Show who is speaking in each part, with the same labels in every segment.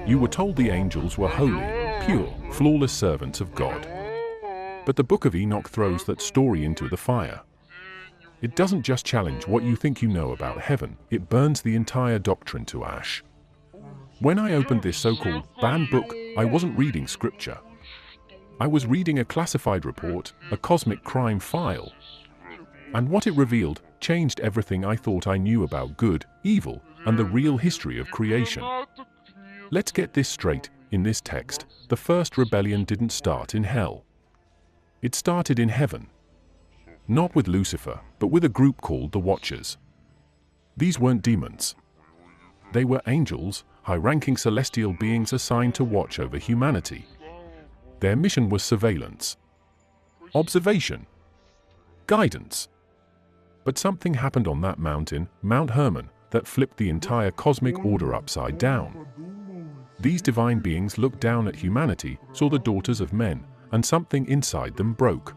Speaker 1: You were told the angels were holy, pure, flawless servants of God. But the Book of Enoch throws that story into the fire. It doesn't just challenge what you think you know about heaven, it burns the entire doctrine to ash. When I opened this so-called banned book, I wasn't reading scripture. I was reading a classified report, a cosmic crime file. And what it revealed changed everything I thought I knew about good, evil, and the real history of creation. Let's get this straight. In this text, the first rebellion didn't start in hell. It started in heaven. Not with Lucifer, but with a group called the Watchers. These weren't demons. They were angels, high-ranking celestial beings assigned to watch over humanity. Their mission was surveillance, observation, guidance. But something happened on that mountain, Mount Hermon, that flipped the entire cosmic order upside down. These divine beings looked down at humanity, saw the daughters of men, and something inside them broke.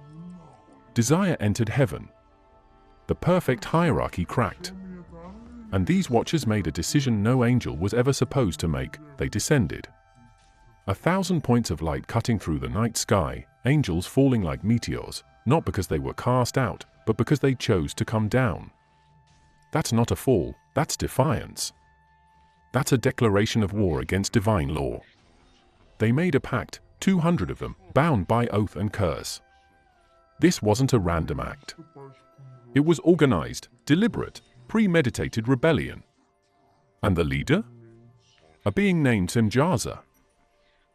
Speaker 1: Desire entered heaven. The perfect hierarchy cracked. And these watchers made a decision no angel was ever supposed to make. They descended. 1,000 points of light cutting through the night sky, angels falling like meteors, not because they were cast out, but because they chose to come down. That's not a fall, that's defiance. That's a declaration of war against divine law. They made a pact, 200 of them, bound by oath and curse. This wasn't a random act. It was organized, deliberate, premeditated rebellion. And the leader? A being named Semjaza.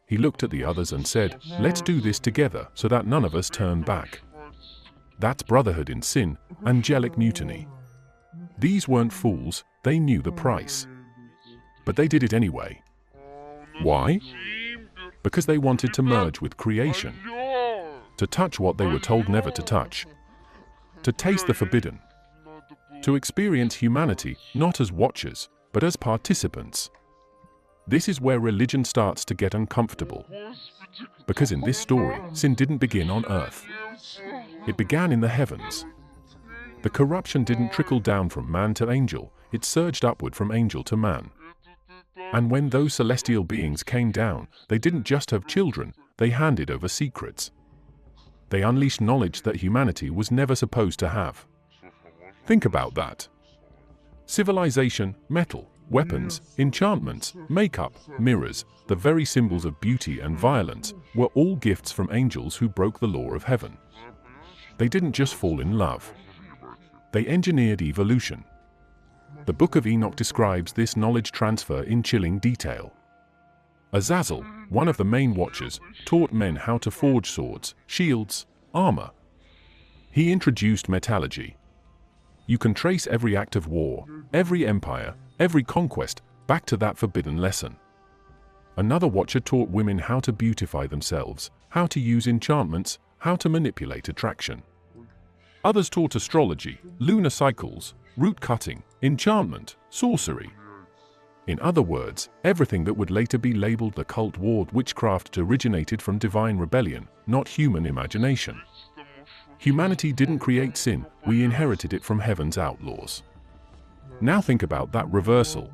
Speaker 1: He looked at the others and said, "Let's do this together so that none of us turn back." That's brotherhood in sin, angelic mutiny. These weren't fools, they knew the price. But they did it anyway. Why? Because they wanted to merge with creation. To touch what they were told never to touch. To taste the forbidden. To experience humanity, not as watchers, but as participants. This is where religion starts to get uncomfortable. Because in this story, sin didn't begin on earth. It began in the heavens. The corruption didn't trickle down from man to angel, it surged upward from angel to man. And when those celestial beings came down, they didn't just have children, they handed over secrets. They unleashed knowledge that humanity was never supposed to have. Think about that. Civilization, metal, weapons, enchantments, makeup, mirrors, the very symbols of beauty and violence, were all gifts from angels who broke the law of heaven. They didn't just fall in love. They engineered evolution. The Book of Enoch describes this knowledge transfer in chilling detail. Azazel, one of the main watchers, taught men how to forge swords, shields, armor. He introduced metallurgy. You can trace every act of war, every empire, every conquest, back to that forbidden lesson. Another watcher taught women how to beautify themselves, how to use enchantments, how to manipulate attraction. Others taught astrology, lunar cycles, root cutting, enchantment, sorcery. In other words, everything that would later be labeled the cult war witchcraft originated from divine rebellion, not human imagination. Humanity didn't create sin, we inherited it from heaven's outlaws. Now think about that reversal.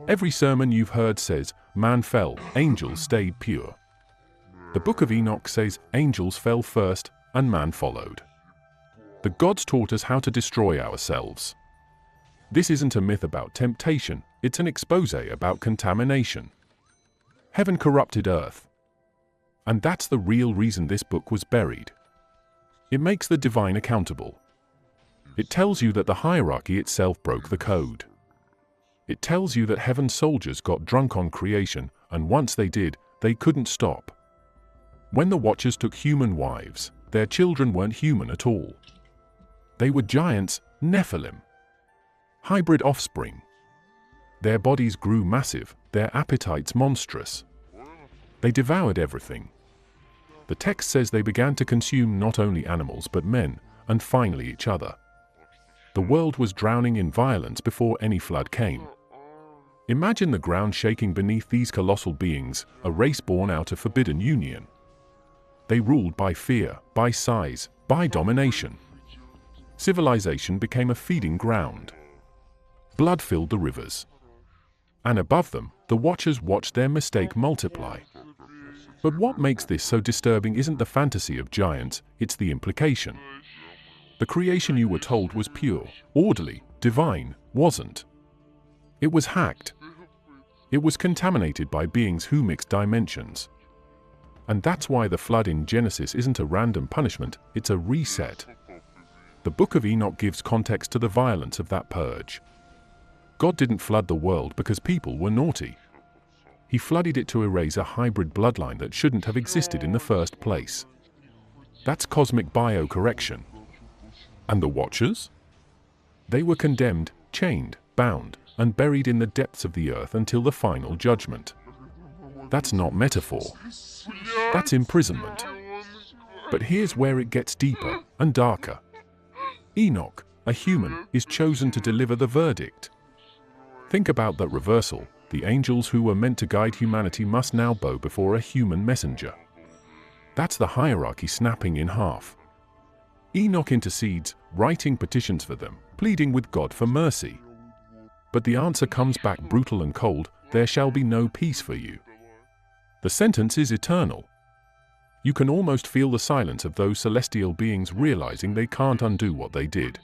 Speaker 1: Every sermon you've heard says, man fell, angels stayed pure. The Book of Enoch says, angels fell first, and man followed. The gods taught us how to destroy ourselves. This isn't a myth about temptation, it's an expose about contamination. Heaven corrupted earth. And that's the real reason this book was buried. It makes the divine accountable. It tells you that the hierarchy itself broke the code. It tells you that heaven's soldiers got drunk on creation, and once they did, they couldn't stop. When the Watchers took human wives, their children weren't human at all. They were giants, Nephilim. Hybrid offspring. Their bodies grew massive, their appetites monstrous. They devoured everything. The text says they began to consume not only animals but men, and finally each other. The world was drowning in violence before any flood came. Imagine the ground shaking beneath these colossal beings, a race born out of forbidden union. They ruled by fear, by size, by domination. Civilization became a feeding ground. Blood filled the rivers. And above them, the Watchers watched their mistake multiply. But what makes this so disturbing isn't the fantasy of giants, it's the implication. The creation you were told was pure, orderly, divine, wasn't. It was hacked. It was contaminated by beings who mixed dimensions. And that's why the flood in Genesis isn't a random punishment, it's a reset. The Book of Enoch gives context to the violence of that purge. God didn't flood the world because people were naughty. He flooded it to erase a hybrid bloodline that shouldn't have existed in the first place. That's cosmic biocorrection. And the Watchers? They were condemned, chained, bound, and buried in the depths of the earth until the final judgment. That's not metaphor. That's imprisonment. But here's where it gets deeper and darker. Enoch, a human, is chosen to deliver the verdict. Think about that reversal. The angels who were meant to guide humanity must now bow before a human messenger. That's the hierarchy snapping in half. Enoch intercedes, writing petitions for them, pleading with God for mercy. But the answer comes back brutal and cold: there shall be no peace for you. The sentence is eternal. You can almost feel the silence of those celestial beings realizing they can't undo what they did.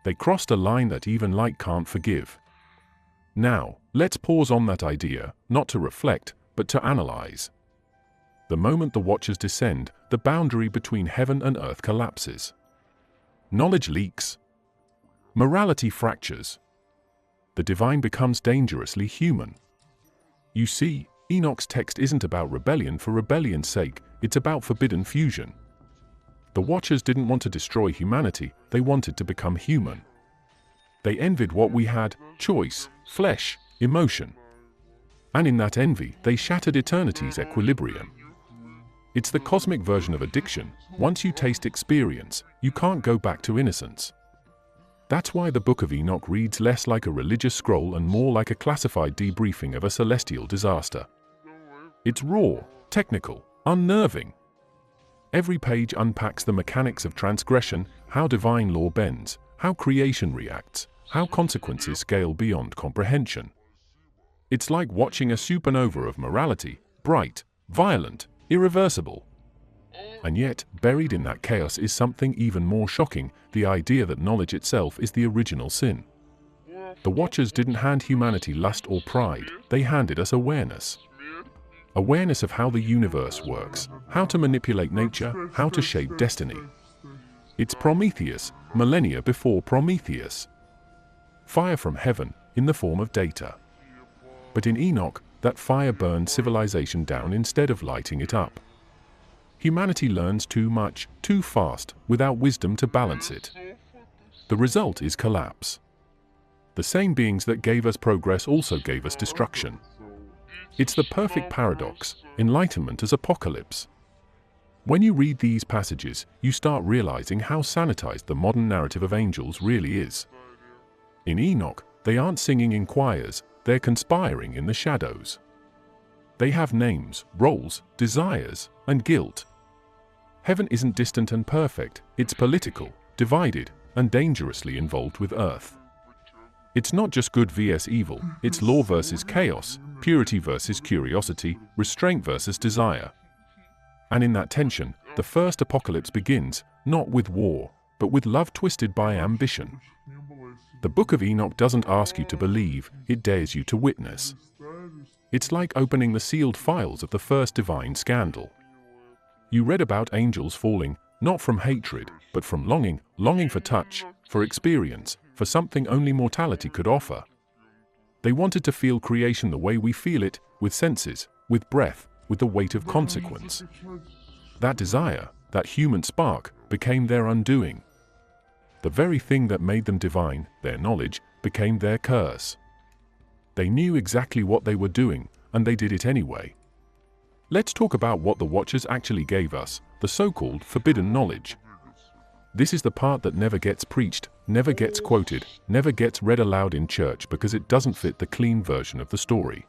Speaker 1: They crossed a line that even light can't forgive. Now, let's pause on that idea, not to reflect, but to analyze. The moment the Watchers descend, the boundary between heaven and earth collapses. Knowledge leaks. Morality fractures. The divine becomes dangerously human. You see, Enoch's text isn't about rebellion for rebellion's sake, it's about forbidden fusion. The Watchers didn't want to destroy humanity, they wanted to become human. They envied what we had: choice, flesh, emotion. And in that envy, they shattered eternity's equilibrium. It's the cosmic version of addiction. Once you taste experience, you can't go back to innocence. That's why the Book of Enoch reads less like a religious scroll and more like a classified debriefing of a celestial disaster. It's raw, technical, unnerving. Every page unpacks the mechanics of transgression, how divine law bends, how creation reacts, how consequences scale beyond comprehension. It's like watching a supernova of morality, bright, violent, irreversible. And yet, buried in that chaos is something even more shocking: the idea that knowledge itself is the original sin. The Watchers didn't hand humanity lust or pride, they handed us awareness. Awareness of how the universe works, how to manipulate nature, how to shape destiny. It's Prometheus, millennia before Prometheus. Fire from heaven, in the form of data. But in Enoch, that fire burned civilization down instead of lighting it up. Humanity learns too much, too fast, without wisdom to balance it. The result is collapse. The same beings that gave us progress also gave us destruction. It's the perfect paradox, enlightenment as apocalypse. When you read these passages, you start realizing how sanitized the modern narrative of angels really is. In Enoch, they aren't singing in choirs, they're conspiring in the shadows. They have names, roles, desires, and guilt. Heaven isn't distant and perfect, it's political, divided, and dangerously involved with earth. It's not just good vs evil, it's law versus chaos, purity versus curiosity, restraint versus desire. And in that tension, the first apocalypse begins, not with war, but with love twisted by ambition. The Book of Enoch doesn't ask you to believe, it dares you to witness. It's like opening the sealed files of the first divine scandal. You read about angels falling, not from hatred, but from longing for touch, for experience, for something only mortality could offer. They wanted to feel creation the way we feel it, with senses, with breath, with the weight of consequence. That desire, that human spark, became their undoing. The very thing that made them divine, their knowledge, became their curse. They knew exactly what they were doing, and they did it anyway. Let's talk about what the Watchers actually gave us, the so-called forbidden knowledge. This is the part that never gets preached, never gets quoted, never gets read aloud in church because it doesn't fit the clean version of the story.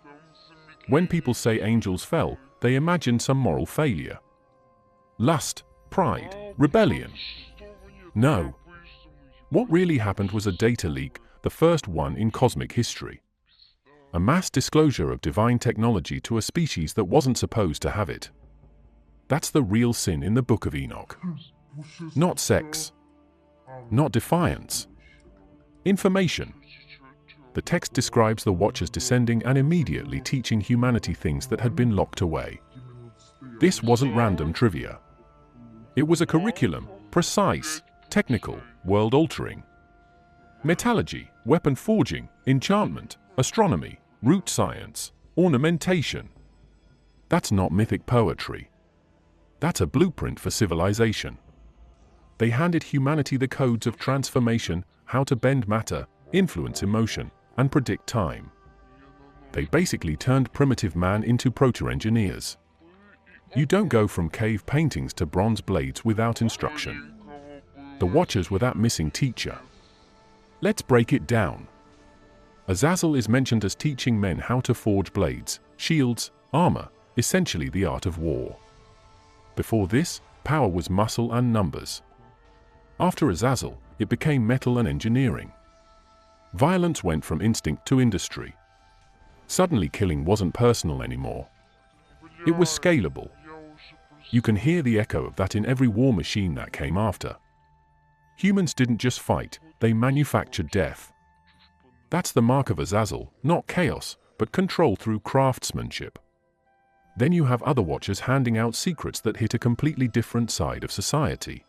Speaker 1: When people say angels fell, they imagine some moral failure. Lust, pride, rebellion. No. What really happened was a data leak, the first one in cosmic history. A mass disclosure of divine technology to a species that wasn't supposed to have it. That's the real sin in the Book of Enoch. Not sex. Not defiance. Information. The text describes the Watchers descending and immediately teaching humanity things that had been locked away. This wasn't random trivia. It was a curriculum, precise, technical, world-altering. Metallurgy, weapon forging, enchantment, astronomy, root science, ornamentation. That's not mythic poetry. That's a blueprint for civilization. They handed humanity the codes of transformation, how to bend matter, influence emotion, and predict time. They basically turned primitive man into proto-engineers. You don't go from cave paintings to bronze blades without instruction. The Watchers were that missing teacher. Let's break it down. Azazel is mentioned as teaching men how to forge blades, shields, armor, essentially the art of war. Before this, power was muscle and numbers. After Azazel, it became metal and engineering. Violence went from instinct to industry. Suddenly killing wasn't personal anymore. It was scalable. You can hear the echo of that in every war machine that came after. Humans didn't just fight, they manufactured death. That's the mark of Azazel, not chaos, but control through craftsmanship. Then you have other Watchers handing out secrets that hit a completely different side of society.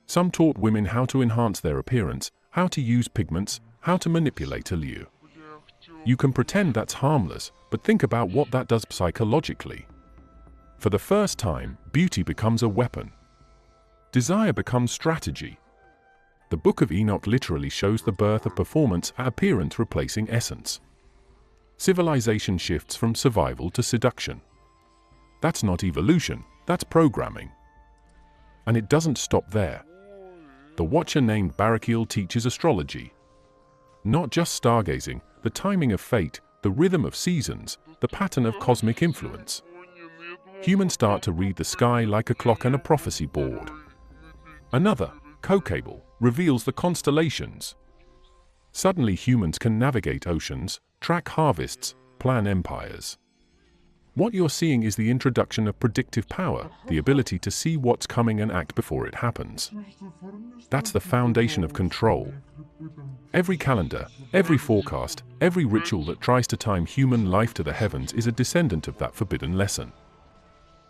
Speaker 1: Some taught women how to enhance their appearance, how to use pigments, how to manipulate a lure. You can pretend that's harmless, but think about what that does psychologically. For the first time, beauty becomes a weapon. Desire becomes strategy. The Book of Enoch literally shows the birth of performance and appearance replacing essence. Civilization shifts from survival to seduction. That's not evolution, that's programming. And it doesn't stop there. The Watcher named Barakiel teaches astrology. Not just stargazing, the timing of fate, the rhythm of seasons, the pattern of cosmic influence. Humans start to read the sky like a clock and a prophecy board. Another, Kokabel, reveals the constellations. Suddenly humans can navigate oceans, track harvests, plan empires. What you're seeing is the introduction of predictive power, the ability to see what's coming and act before it happens. That's the foundation of control. Every calendar, every forecast, every ritual that tries to time human life to the heavens is a descendant of that forbidden lesson.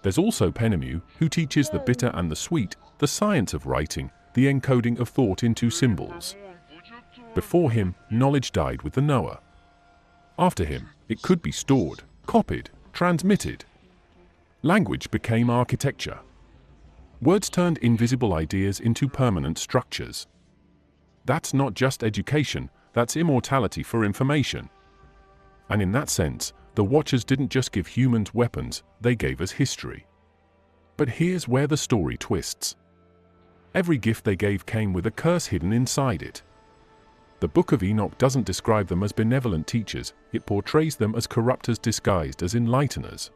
Speaker 1: There's also Penemu, who teaches the bitter and the sweet, the science of writing, the encoding of thought into symbols. Before him, knowledge died with the knower. After him, it could be stored, copied, transmitted. Language became architecture. Words turned invisible ideas into permanent structures. That's not just education, that's immortality for information. And in that sense, the Watchers didn't just give humans weapons, they gave us history. But here's where the story twists. Every gift they gave came with a curse hidden inside it. The Book of Enoch doesn't describe them as benevolent teachers, it portrays them as corruptors disguised as enlighteners.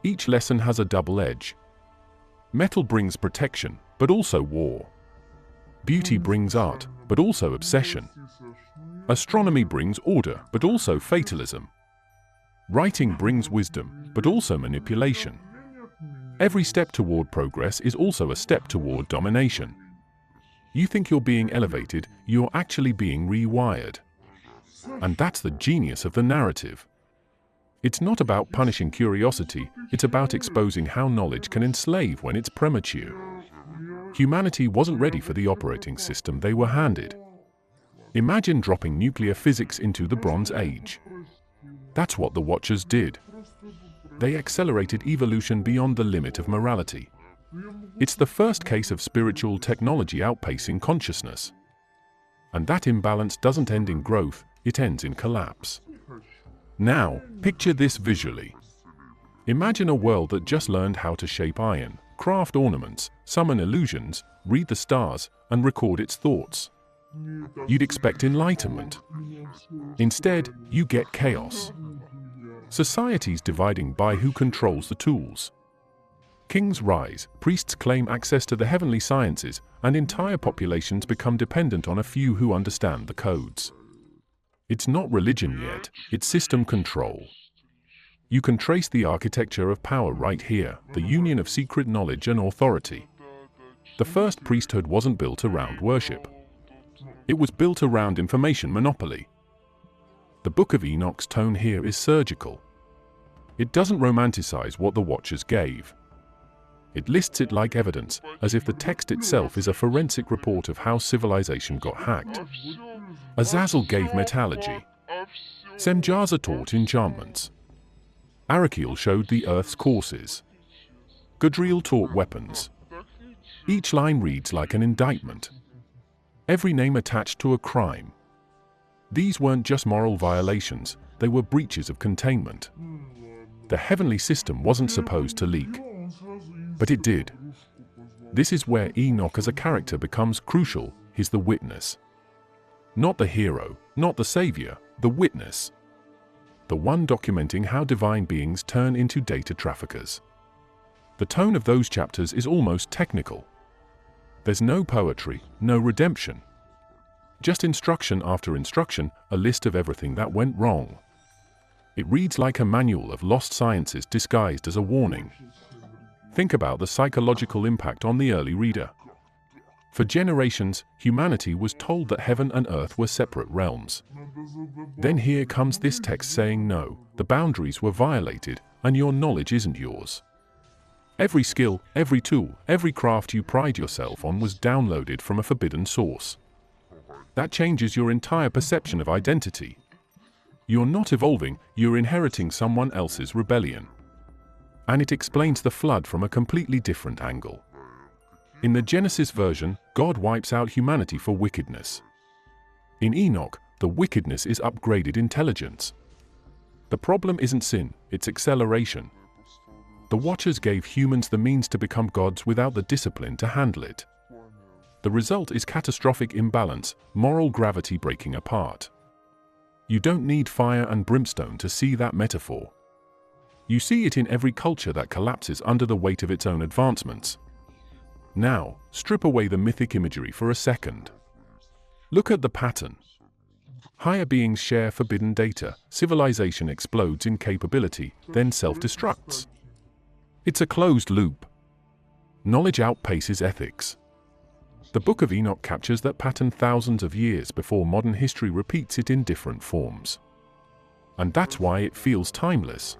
Speaker 1: Each lesson has a double edge. Metal brings protection, but also war. Beauty brings art, but also obsession. Astronomy brings order, but also fatalism. Writing brings wisdom, but also manipulation. Every step toward progress is also a step toward domination. You think you're being elevated, you're actually being rewired. And that's the genius of the narrative. It's not about punishing curiosity, it's about exposing how knowledge can enslave when it's premature. Humanity wasn't ready for the operating system they were handed. Imagine dropping nuclear physics into the Bronze Age. That's what the Watchers did. They accelerated evolution beyond the limit of morality. It's the first case of spiritual technology outpacing consciousness. And that imbalance doesn't end in growth, it ends in collapse. Now, picture this visually. Imagine a world that just learned how to shape iron, craft ornaments, summon illusions, read the stars, and record its thoughts. You'd expect enlightenment. Instead, you get chaos. Societies dividing by who controls the tools. Kings rise, priests claim access to the heavenly sciences, and entire populations become dependent on a few who understand the codes. It's not religion yet, it's system control. You can trace the architecture of power right here, the union of secret knowledge and authority. The first priesthood wasn't built around worship. It was built around information monopoly. The Book of Enoch's tone here is surgical. It doesn't romanticize what the Watchers gave. It lists it like evidence, as if the text itself is a forensic report of how civilization got hacked. Azazel gave metallurgy. Semjaza taught enchantments. Arakiel showed the Earth's courses. Gadriel taught weapons. Each line reads like an indictment. Every name attached to a crime. These weren't just moral violations, they were breaches of containment. The heavenly system wasn't supposed to leak. But it did. This is where Enoch as a character becomes crucial. He's the witness. Not the hero, not the savior, the witness. The one documenting how divine beings turn into data traffickers. The tone of those chapters is almost technical. There's no poetry, no redemption. Just instruction after instruction, a list of everything that went wrong. It reads like a manual of lost sciences disguised as a warning. Think about the psychological impact on the early reader. For generations, humanity was told that heaven and earth were separate realms. Then here comes this text saying no, the boundaries were violated, and your knowledge isn't yours. Every skill, every tool, every craft you pride yourself on was downloaded from a forbidden source. That changes your entire perception of identity. You're not evolving, you're inheriting someone else's rebellion. And it explains the flood from a completely different angle. In the Genesis version, God wipes out humanity for wickedness. In Enoch, the wickedness is upgraded intelligence. The problem isn't sin, it's acceleration. The Watchers gave humans the means to become gods without the discipline to handle it. The result is catastrophic imbalance, moral gravity breaking apart. You don't need fire and brimstone to see that metaphor. You see it in every culture that collapses under the weight of its own advancements. Now, strip away the mythic imagery for a second. Look at the pattern. Higher beings share forbidden data, civilization explodes in capability, then self-destructs. It's a closed loop. Knowledge outpaces ethics. The Book of Enoch captures that pattern thousands of years before modern history repeats it in different forms. And that's why it feels timeless.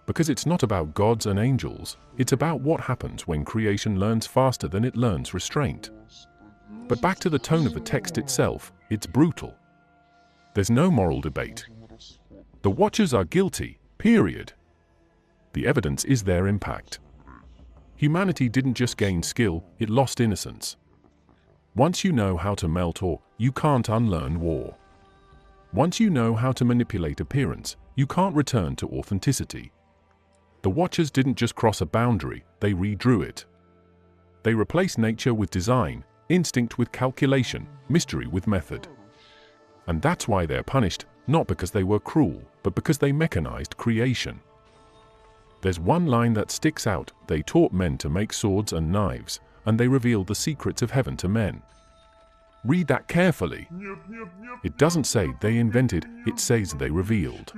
Speaker 1: Because it's not about gods and angels, it's about what happens when creation learns faster than it learns restraint. But back to the tone of the text itself, it's brutal. There's no moral debate. The Watchers are guilty, period. The evidence is their impact. Humanity didn't just gain skill, it lost innocence. Once you know how to melt ore, you can't unlearn war. Once you know how to manipulate appearance, you can't return to authenticity. The Watchers didn't just cross a boundary, they redrew it. They replaced nature with design, instinct with calculation, mystery with method. And that's why they're punished, not because they were cruel, but because they mechanized creation. There's one line that sticks out: they taught men to make swords and knives, and they revealed the secrets of heaven to men. Read that carefully. It doesn't say they invented, it says they revealed.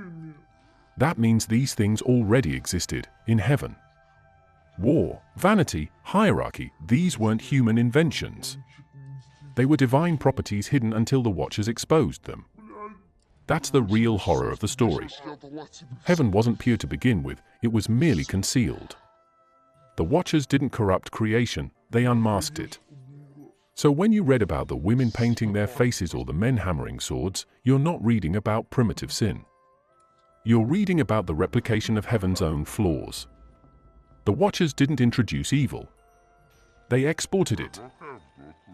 Speaker 1: That means these things already existed, in heaven. War, vanity, hierarchy, these weren't human inventions. They were divine properties hidden until the Watchers exposed them. That's the real horror of the story. Heaven wasn't pure to begin with, it was merely concealed. The Watchers didn't corrupt creation, they unmasked it. So when you read about the women painting their faces or the men hammering swords, you're not reading about primitive sin. You're reading about the replication of heaven's own flaws. The Watchers didn't introduce evil. They exported it.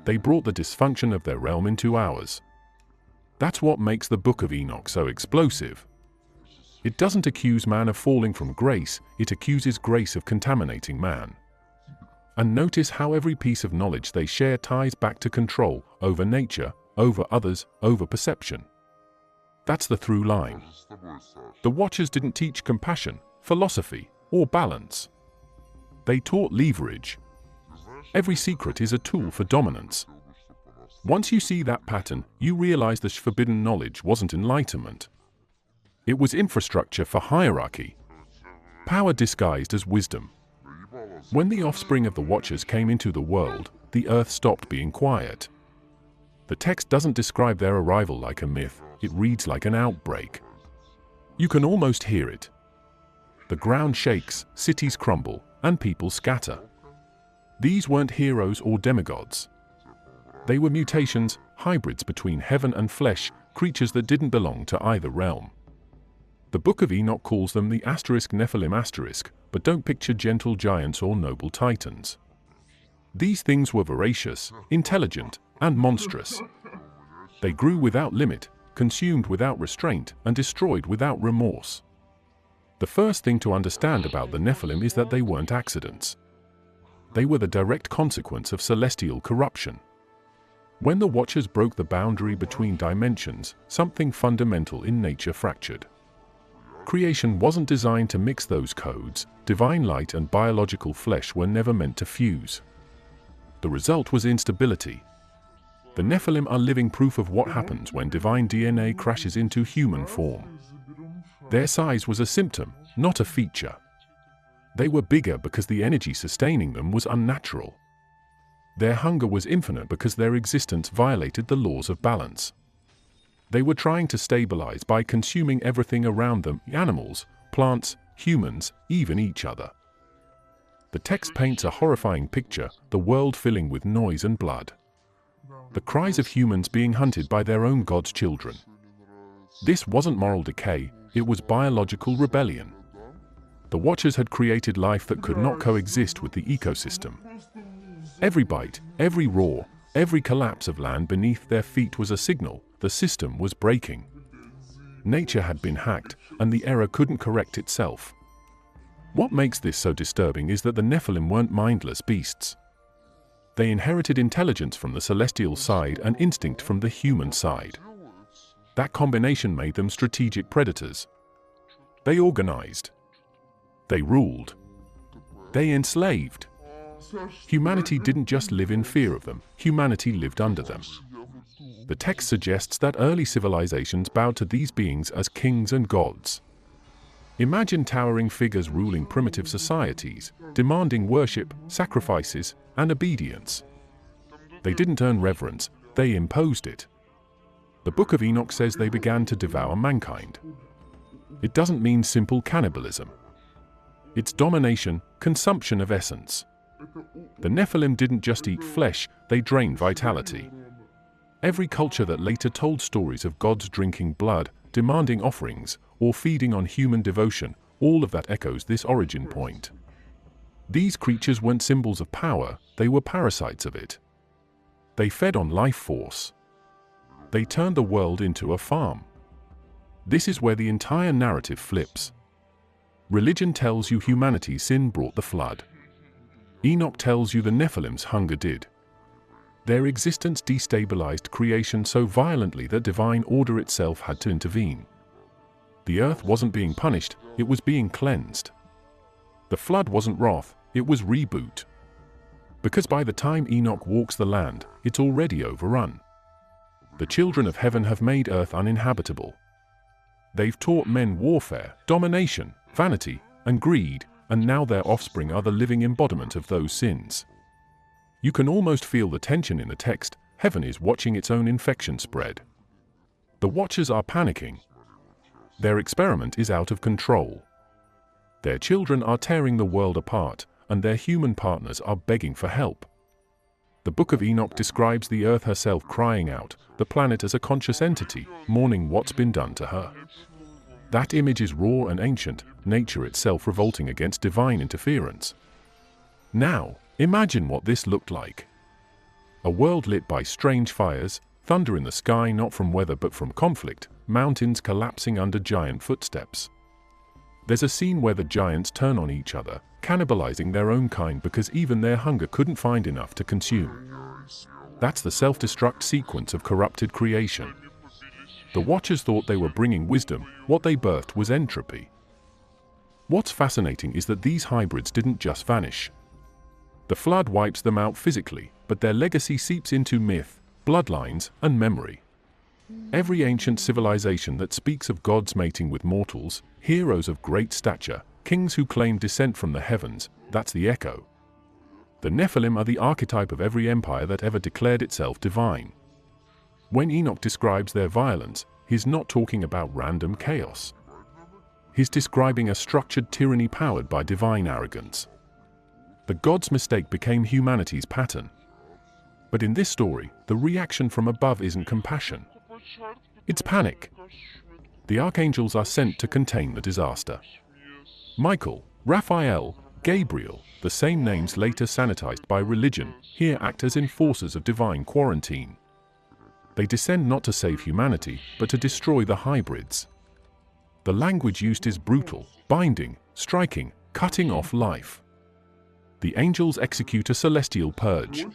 Speaker 1: They brought the dysfunction of their realm into ours. That's what makes the Book of Enoch so explosive. It doesn't accuse man of falling from grace, it accuses grace of contaminating man. And notice how every piece of knowledge they share ties back to control over nature, over others, over perception. That's the through line. The Watchers didn't teach compassion, philosophy, or balance. They taught leverage. Every secret is a tool for dominance. Once you see that pattern, you realize the forbidden knowledge wasn't enlightenment. It was infrastructure for hierarchy, power disguised as wisdom. When the offspring of the Watchers came into the world, the earth stopped being quiet. The text doesn't describe their arrival like a myth, it reads like an outbreak. You can almost hear it. The ground shakes, cities crumble, and people scatter. These weren't heroes or demigods. They were mutations, hybrids between heaven and flesh, creatures that didn't belong to either realm. The Book of Enoch calls them the Nephilim but don't picture gentle giants or noble titans. These things were voracious, intelligent, and monstrous. They grew without limit, consumed without restraint, and destroyed without remorse. The first thing to understand about the Nephilim is that they weren't accidents. They were the direct consequence of celestial corruption. When the Watchers broke the boundary between dimensions, something fundamental in nature fractured. Creation wasn't designed to mix those codes. Divine light and biological flesh were never meant to fuse. The result was instability. The Nephilim are living proof of what happens when divine DNA crashes into human form. Their size was a symptom, not a feature. They were bigger because the energy sustaining them was unnatural. Their hunger was infinite because their existence violated the laws of balance. They were trying to stabilize by consuming everything around them: animals, plants, humans, even each other. The text paints a horrifying picture, the world filling with noise and blood. The cries of humans being hunted by their own God's children. This wasn't moral decay, it was biological rebellion. The Watchers had created life that could not coexist with the ecosystem. Every bite, every roar, every collapse of land beneath their feet was a signal the system was breaking. Nature had been hacked, and the error couldn't correct itself. What makes this so disturbing is that the Nephilim weren't mindless beasts. They inherited intelligence from the celestial side and instinct from the human side. That combination made them strategic predators. They organized. They ruled. They enslaved. Humanity didn't just live in fear of them, humanity lived under them. The text suggests that early civilizations bowed to these beings as kings and gods. Imagine towering figures ruling primitive societies, demanding worship, sacrifices, and obedience. They didn't earn reverence, they imposed it. The Book of Enoch says they began to devour mankind. It doesn't mean simple cannibalism. It's domination, consumption of essence. The Nephilim didn't just eat flesh, they drained vitality. Every culture that later told stories of gods drinking blood, demanding offerings, or feeding on human devotion, all of that echoes this origin point. These creatures weren't symbols of power, they were parasites of it. They fed on life force. They turned the world into a farm. This is where the entire narrative flips. Religion tells you humanity's sin brought the flood. Enoch tells you the Nephilim's hunger did. Their existence destabilized creation so violently that divine order itself had to intervene. The earth wasn't being punished, it was being cleansed. The flood wasn't wrath, it was reboot. Because by the time Enoch walks the land, it's already overrun. The children of heaven have made earth uninhabitable. They've taught men warfare, domination, vanity, and greed, and now their offspring are the living embodiment of those sins. You can almost feel the tension in the text. Heaven is watching its own infection spread. The Watchers are panicking. Their experiment is out of control. Their children are tearing the world apart, and their human partners are begging for help. The Book of Enoch describes the earth herself crying out, the planet as a conscious entity, mourning what's been done to her. That image is raw and ancient, nature itself revolting against divine interference. Now, imagine what this looked like. A world lit by strange fires, thunder in the sky not from weather but from conflict, mountains collapsing under giant footsteps. There's a scene where the giants turn on each other, cannibalizing their own kind because even their hunger couldn't find enough to consume. That's the self-destruct sequence of corrupted creation. The Watchers thought they were bringing wisdom, what they birthed was entropy. What's fascinating is that these hybrids didn't just vanish. The flood wipes them out physically, but their legacy seeps into myth, bloodlines, and memory. Every ancient civilization that speaks of gods mating with mortals, heroes of great stature, kings who claim descent from the heavens, that's the echo. The Nephilim are the archetype of every empire that ever declared itself divine. When Enoch describes their violence, he's not talking about random chaos. He's describing a structured tyranny powered by divine arrogance. The gods' mistake became humanity's pattern. But in this story, the reaction from above isn't compassion. It's panic. The archangels are sent to contain the disaster. Michael, Raphael, Gabriel, the same names later sanitized by religion, here act as enforcers of divine quarantine. They descend not to save humanity, but to destroy the hybrids. The language used is brutal, binding, striking, cutting off life. The angels execute a celestial purge.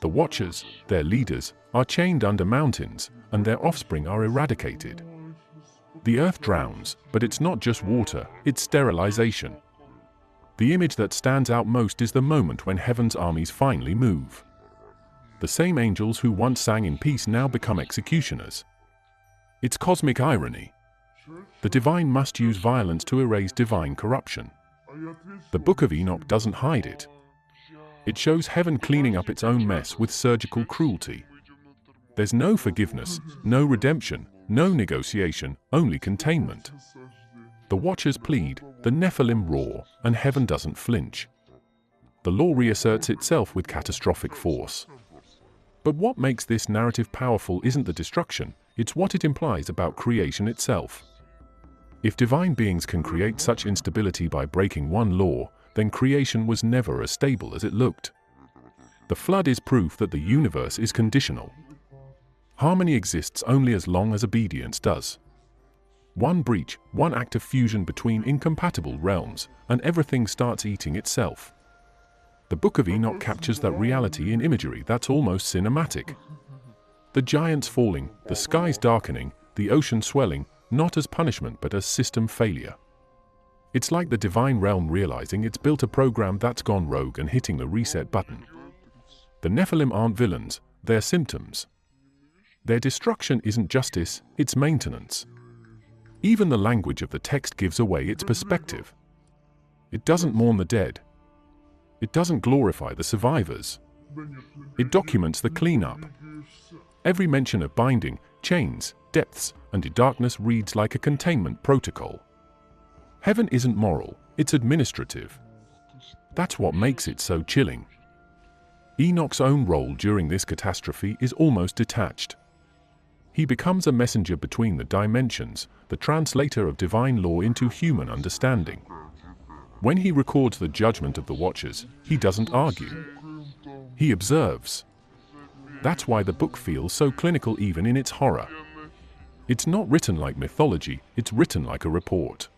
Speaker 1: The Watchers, their leaders, are chained under mountains, and their offspring are eradicated. The earth drowns, but it's not just water, it's sterilization. The image that stands out most is the moment when heaven's armies finally move. The same angels who once sang in peace now become executioners. It's cosmic irony. The divine must use violence to erase divine corruption. The Book of Enoch doesn't hide it. It shows heaven cleaning up its own mess with surgical cruelty. There's no forgiveness, no redemption, no negotiation, only containment. The Watchers plead, the Nephilim roar, and heaven doesn't flinch. The law reasserts itself with catastrophic force. But what makes this narrative powerful isn't the destruction, it's what it implies about creation itself. If divine beings can create such instability by breaking one law, then creation was never as stable as it looked. The flood is proof that the universe is conditional. Harmony exists only as long as obedience does. One breach, one act of fusion between incompatible realms, and everything starts eating itself. The Book of Enoch captures that reality in imagery that's almost cinematic. The giants falling, the skies darkening, the ocean swelling, not as punishment but as system failure. It's like the divine realm realizing it's built a program that's gone rogue and hitting the reset button. The Nephilim aren't villains, they're symptoms. Their destruction isn't justice, it's maintenance. Even the language of the text gives away its perspective. It doesn't mourn the dead. It doesn't glorify the survivors. It documents the cleanup. Every mention of binding, chains, depths, and darkness reads like a containment protocol. Heaven isn't moral, it's administrative. That's what makes it so chilling. Enoch's own role during this catastrophe is almost detached. He becomes a messenger between the dimensions, the translator of divine law into human understanding. When he records the judgment of the Watchers, he doesn't argue. He observes. That's why the book feels so clinical even in its horror. It's not written like mythology, it's written like a report.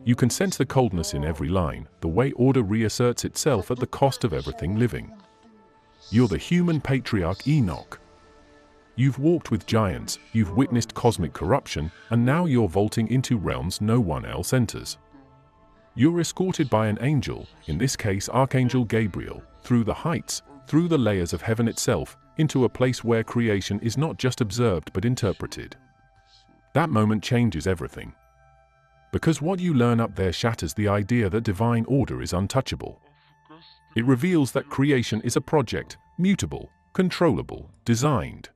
Speaker 1: You can sense the coldness in every line, the way order reasserts itself at the cost of everything living. You're the human patriarch Enoch. You've walked with giants, you've witnessed cosmic corruption, and now you're vaulting into realms no one else enters. You're escorted by an angel, in this case Archangel Gabriel, through the heights, through the layers of heaven itself, into a place where creation is not just observed but interpreted. That moment changes everything. Because what you learn up there shatters the idea that divine order is untouchable. It reveals that creation is a project, mutable, controllable, designed.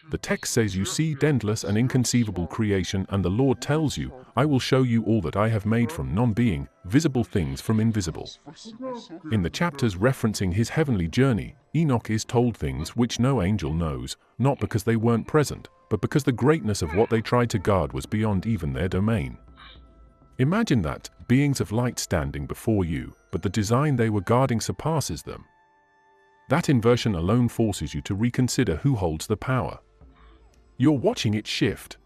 Speaker 1: The text says you see endless and inconceivable creation, and the Lord tells you, I will show you all that I have made from non-being, visible things from invisible. In the chapters referencing his heavenly journey, Enoch is told things which no angel knows, not because they weren't present, but because the greatness of what they tried to guard was beyond even their domain. Imagine that, beings of light standing before you, but the design they were guarding surpasses them. That inversion alone forces you to reconsider who holds the power. You're watching it shift.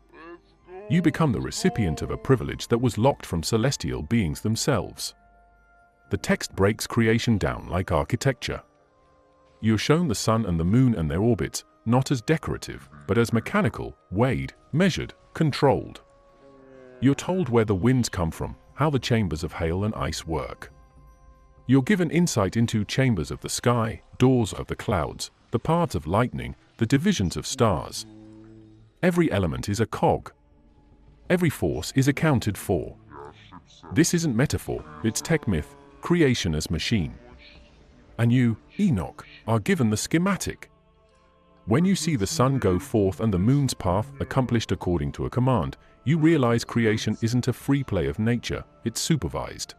Speaker 1: You become the recipient of a privilege that was locked from celestial beings themselves. The text breaks creation down like architecture. You're shown the sun and the moon and their orbits, not as decorative, but as mechanical, weighed, measured, controlled. You're told where the winds come from, how the chambers of hail and ice work. You're given insight into chambers of the sky, doors of the clouds, the paths of lightning, the divisions of stars. Every element is a cog. Every force is accounted for. This isn't metaphor, it's tech myth, creation as machine. And you, Enoch, are given the schematic. When you see the sun go forth and the moon's path accomplished according to a command, you realize creation isn't a free play of nature, it's supervised.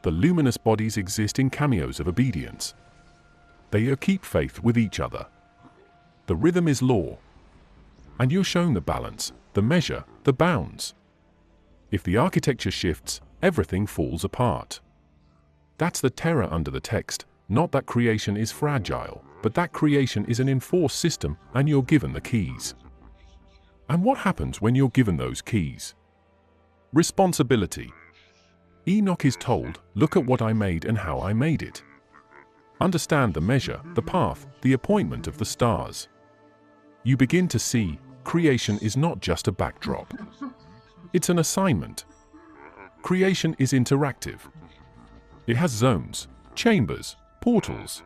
Speaker 1: The luminous bodies exist in cameos of obedience. They keep faith with each other. The rhythm is law. And you're shown the balance, the measure, the bounds. If the architecture shifts, everything falls apart. That's the terror under the text, not that creation is fragile, but that creation is an enforced system and you're given the keys. And what happens when you're given those keys? Responsibility. Enoch is told, look at what I made and how I made it. Understand the measure, the path, the appointment of the stars. You begin to see, creation is not just a backdrop. It's an assignment. Creation is interactive. It has zones, chambers, portals.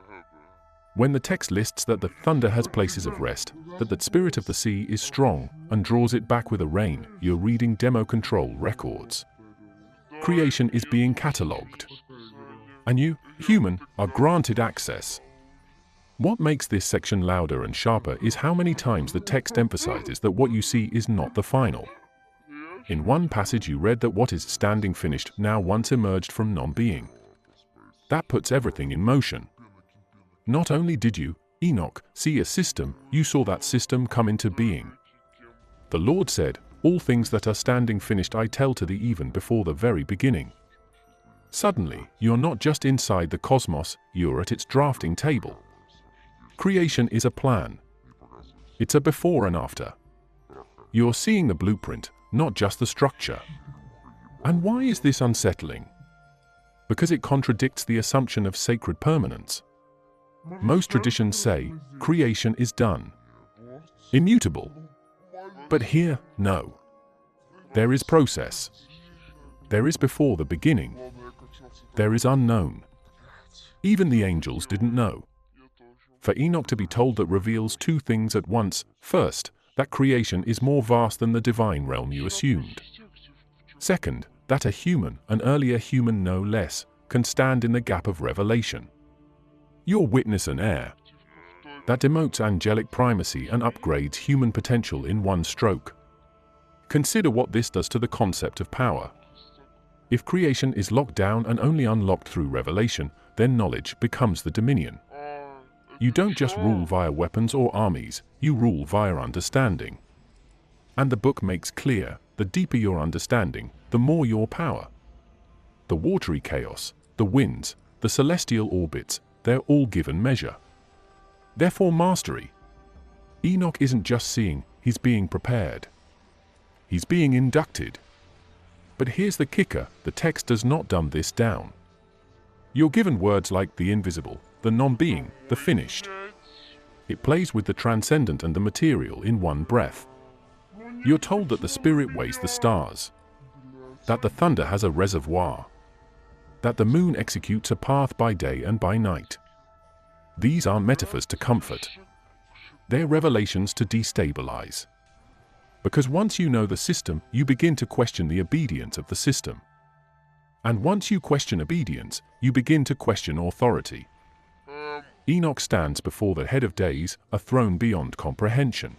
Speaker 1: When the text lists that the thunder has places of rest, that the spirit of the sea is strong and draws it back with a rain, you're reading demo control records. Creation is being catalogued. And you, human, are granted access. What makes this section louder and sharper is how many times the text emphasizes that what you see is not the final. In one passage you read that what is standing finished now once emerged from non-being. That puts everything in motion. Not only did you, Enoch, see a system, you saw that system come into being. The Lord said, all things that are standing finished I tell to thee even before the very beginning. Suddenly, you're not just inside the cosmos, you're at its drafting table. Creation is a plan. It's a before and after. You're seeing the blueprint, not just the structure. And why is this unsettling? Because it contradicts the assumption of sacred permanence. Most traditions say, creation is done. Immutable. But here, no. There is process. There is before the beginning. There is unknown. Even the angels didn't know. For Enoch to be told that reveals two things at once. First, that creation is more vast than the divine realm you assumed. Second, that a human, an earlier human no less, can stand in the gap of revelation. You're witness and heir. That demotes angelic primacy and upgrades human potential in one stroke. Consider what this does to the concept of power. If creation is locked down and only unlocked through revelation, then knowledge becomes the dominion. You don't just rule via weapons or armies, you rule via understanding. And the book makes clear, the deeper your understanding, the more your power. The watery chaos, the winds, the celestial orbits, they're all given measure. Therefore mastery. Enoch isn't just seeing, he's being prepared. He's being inducted. But here's the kicker, the text does not dumb this down. You're given words like the invisible, the non-being, the finished. It plays with the transcendent and the material in one breath. You're told that the spirit weighs the stars, that the thunder has a reservoir, that the moon executes a path by day and by night. These aren't metaphors to comfort. They're revelations to destabilize. Because once you know the system, you begin to question the obedience of the system. And once you question obedience, you begin to question authority. Enoch stands before the head of days, a throne beyond comprehension.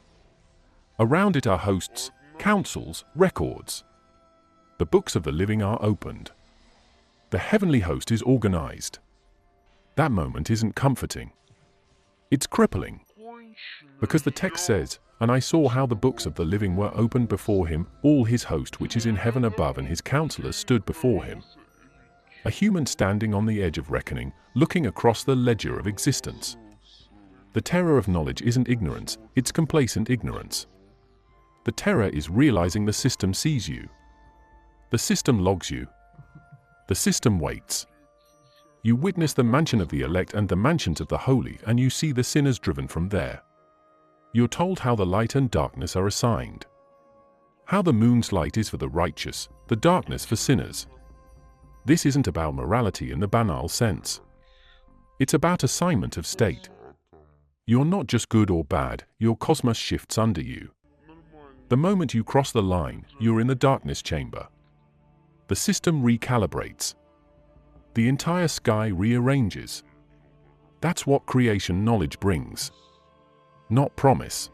Speaker 1: Around it are hosts, councils, records. The books of the living are opened. The heavenly host is organized. That moment isn't comforting. It's crippling. Because the text says, and I saw how the books of the living were opened before him, all his host which is in heaven above and his counselors stood before him. A human standing on the edge of reckoning, looking across the ledger of existence. The terror of knowledge isn't ignorance, it's complacent ignorance. The terror is realizing the system sees you. The system logs you. The system waits. You witness the mansion of the elect and the mansions of the holy, and you see the sinners driven from there. You're told how the light and darkness are assigned. How the moon's light is for the righteous, the darkness for sinners. This isn't about morality in the banal sense. It's about assignment of state. You're not just good or bad, your cosmos shifts under you. The moment you cross the line, you're in the darkness chamber. The system recalibrates. The entire sky rearranges. That's what creation knowledge brings. Not promise.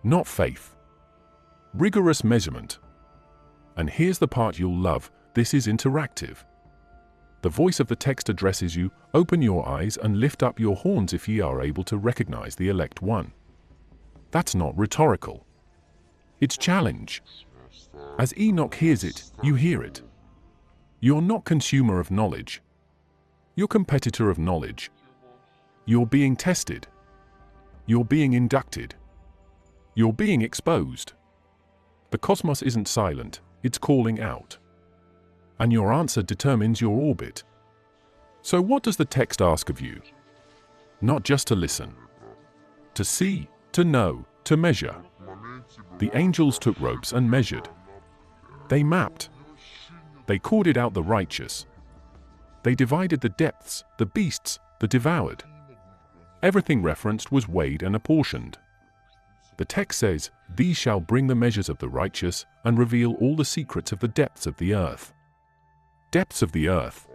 Speaker 1: Not faith. Rigorous measurement. And here's the part you'll love, this is interactive. The voice of the text addresses you, open your eyes and lift up your horns if ye are able to recognize the elect one. That's not rhetorical. It's challenge. As Enoch hears it, you hear it. You're not consumer of knowledge. You're competitor of knowledge. You're being tested. You're being inducted. You're being exposed. The cosmos isn't silent, it's calling out. And your answer determines your orbit. So what does the text ask of you? Not just to listen. To see, to know, to measure. The angels took ropes and measured. They mapped. They corded out the righteous. They divided the depths, the beasts, the devoured. Everything referenced was weighed and apportioned. The text says, "These shall bring the measures of the righteous and reveal all the secrets of the depths of the earth." Depths of the earth.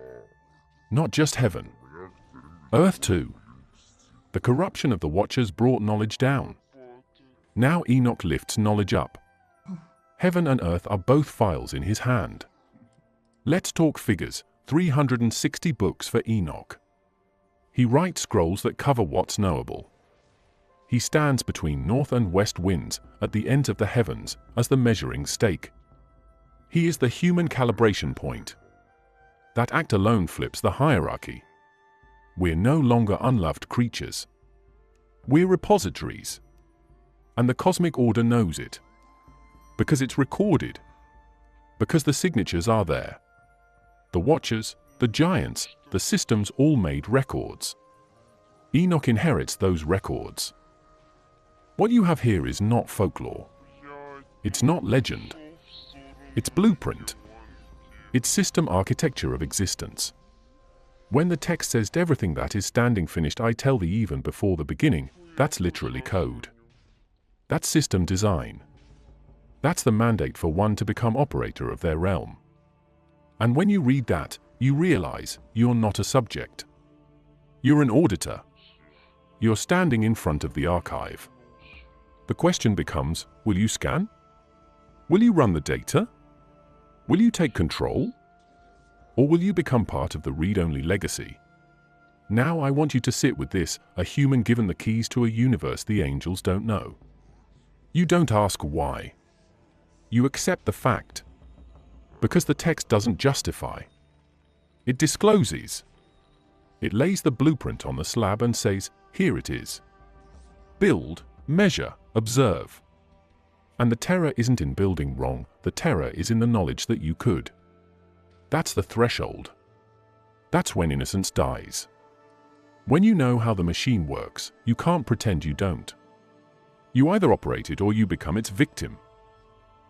Speaker 1: Not just heaven. Earth too. The corruption of the watchers brought knowledge down. Now Enoch lifts knowledge up. Heaven and earth are both files in his hand. Let's talk figures, 360 books for Enoch. He writes scrolls that cover what's knowable. He stands between north and west winds at the ends of the heavens as the measuring stake. He is the human calibration point. That act alone flips the hierarchy. We're no longer unloved creatures. We're repositories. And the cosmic order knows it. Because it's recorded. Because the signatures are there. The watchers, the giants, the systems all made records. Enoch inherits those records. What you have here is not folklore. It's not legend. It's blueprint. It's system architecture of existence. When the text says everything that is standing finished I tell thee even before the beginning, that's literally code. That's system design. That's the mandate for one to become operator of their realm. And when you read that, you realize you're not a subject. You're an auditor. You're standing in front of the archive. The question becomes, will you scan? Will you run the data? Will you take control? Or will you become part of the read-only legacy? Now I want you to sit with this, a human given the keys to a universe the angels don't know. You don't ask why. You accept the fact. Because the text doesn't justify. It discloses. It lays the blueprint on the slab and says, here it is. Build, measure, observe. And the terror isn't in building wrong, the terror is in the knowledge that you could. That's the threshold. That's when innocence dies. When you know how the machine works, you can't pretend you don't. You either operate it or you become its victim.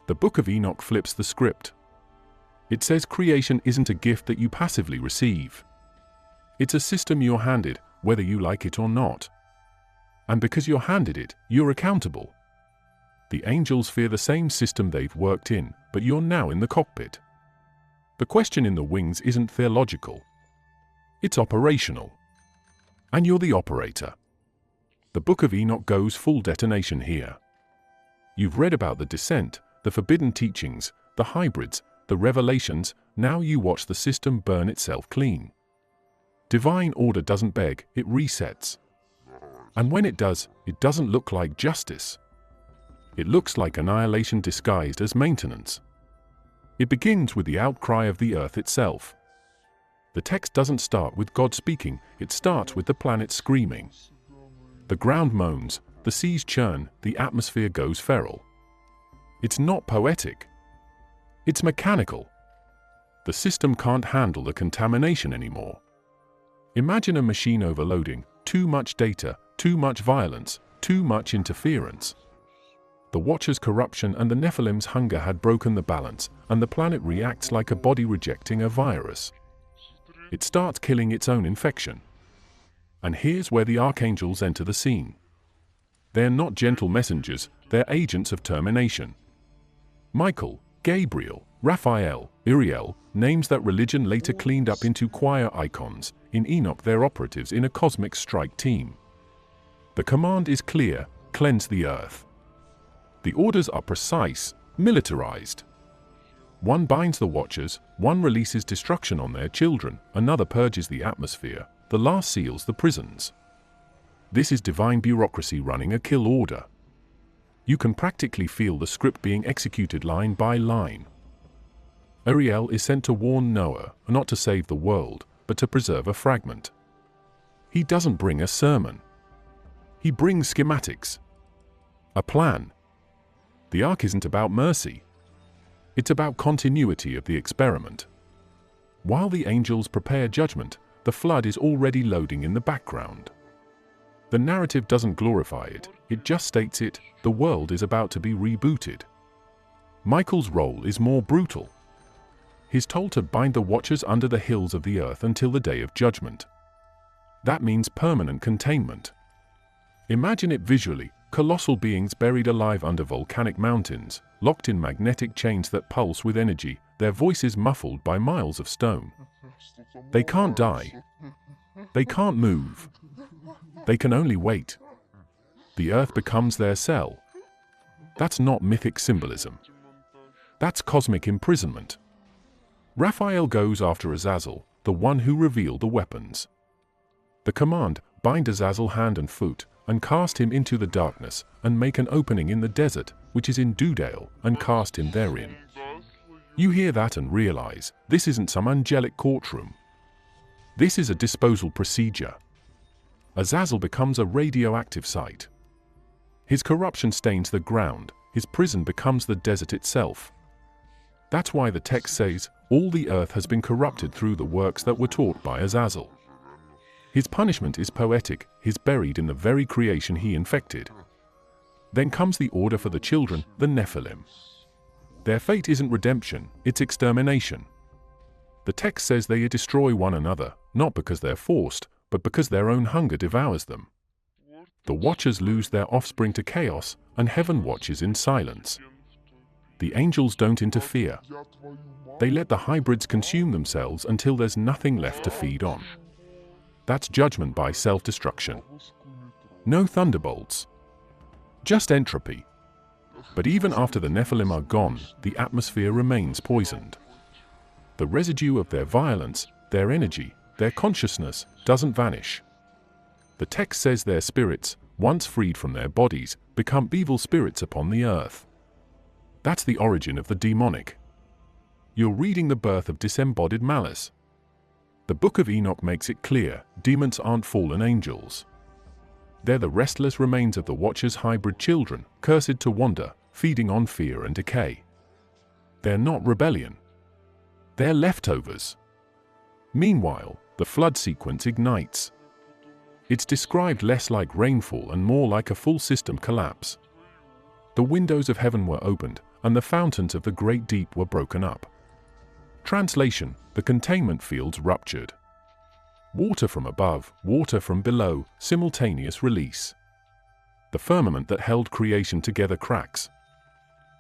Speaker 1: The Book of Enoch flips the script. It says creation isn't a gift that you passively receive. It's a system you're handed, whether you like it or not. And because you're handed it, you're accountable. The angels fear the same system they've worked in, but you're now in the cockpit. The question in the wings isn't theological. It's operational. And you're the operator. The Book of Enoch goes full detonation here. You've read about the descent, the forbidden teachings, the hybrids, the revelations, now you watch the system burn itself clean. Divine order doesn't beg, it resets. And when it does, it doesn't look like justice. It looks like annihilation disguised as maintenance. It begins with the outcry of the earth itself. The text doesn't start with God speaking, it starts with the planet screaming. The ground moans, the seas churn, the atmosphere goes feral. It's not poetic. It's mechanical. The system can't handle the contamination anymore. Imagine a machine overloading, too much data, too much violence, too much interference. The Watcher's corruption and the Nephilim's hunger had broken the balance, and the planet reacts like a body rejecting a virus. It starts killing its own infection. And here's where the archangels enter the scene. They're not gentle messengers, they're agents of termination. Michael, Gabriel, Raphael, Uriel, names that religion later cleaned up into choir icons. In Enoch, they're operatives in a cosmic strike team. The command is clear: cleanse the earth. The orders are precise, militarized. One binds the watchers, one releases destruction on their children, another purges the atmosphere, the last seals the prisons. This is divine bureaucracy running a kill order. You can practically feel the script being executed line by line. Uriel is sent to warn Noah, not to save the world, but to preserve a fragment. He doesn't bring a sermon. He brings schematics. A plan. The ark isn't about mercy. It's about continuity of the experiment. While the angels prepare judgment, the flood is already loading in the background. The narrative doesn't glorify it, it just states it: the world is about to be rebooted. Michael's role is more brutal. He's told to bind the watchers under the hills of the earth until the day of judgment. That means permanent containment. Imagine it visually: colossal beings buried alive under volcanic mountains, locked in magnetic chains that pulse with energy, their voices muffled by miles of stone. They can't die. They can't move. They can only wait. The earth becomes their cell. That's not mythic symbolism. That's cosmic imprisonment. Raphael goes after Azazel, the one who revealed the weapons. The command: bind Azazel hand and foot, and cast him into the darkness, and make an opening in the desert, which is in Dudale, and cast him therein. You hear that and realize, this isn't some angelic courtroom. This is a disposal procedure. Azazel becomes a radioactive site. His corruption stains the ground, his prison becomes the desert itself. That's why the text says, all the earth has been corrupted through the works that were taught by Azazel. His punishment is poetic, he's buried in the very creation he infected. Then comes the order for the children, the Nephilim. Their fate isn't redemption, it's extermination. The text says they destroy one another, not because they're forced, but because their own hunger devours them. The watchers lose their offspring to chaos, and heaven watches in silence. The angels don't interfere. They let the hybrids consume themselves until there's nothing left to feed on. That's judgment by self-destruction. No thunderbolts. Just entropy. But even after the Nephilim are gone, the atmosphere remains poisoned. The residue of their violence, their energy, their consciousness, doesn't vanish. The text says their spirits, once freed from their bodies, become evil spirits upon the earth. That's the origin of the demonic. You're reading the birth of disembodied malice. The Book of Enoch makes it clear, demons aren't fallen angels. They're the restless remains of the Watcher's hybrid children, cursed to wander, feeding on fear and decay. They're not rebellion. They're leftovers. Meanwhile, the flood sequence ignites. It's described less like rainfall and more like a full system collapse. The windows of heaven were opened, and the fountains of the great deep were broken up. Translation: the containment fields ruptured. Water from above, water from below, simultaneous release. The firmament that held creation together cracks.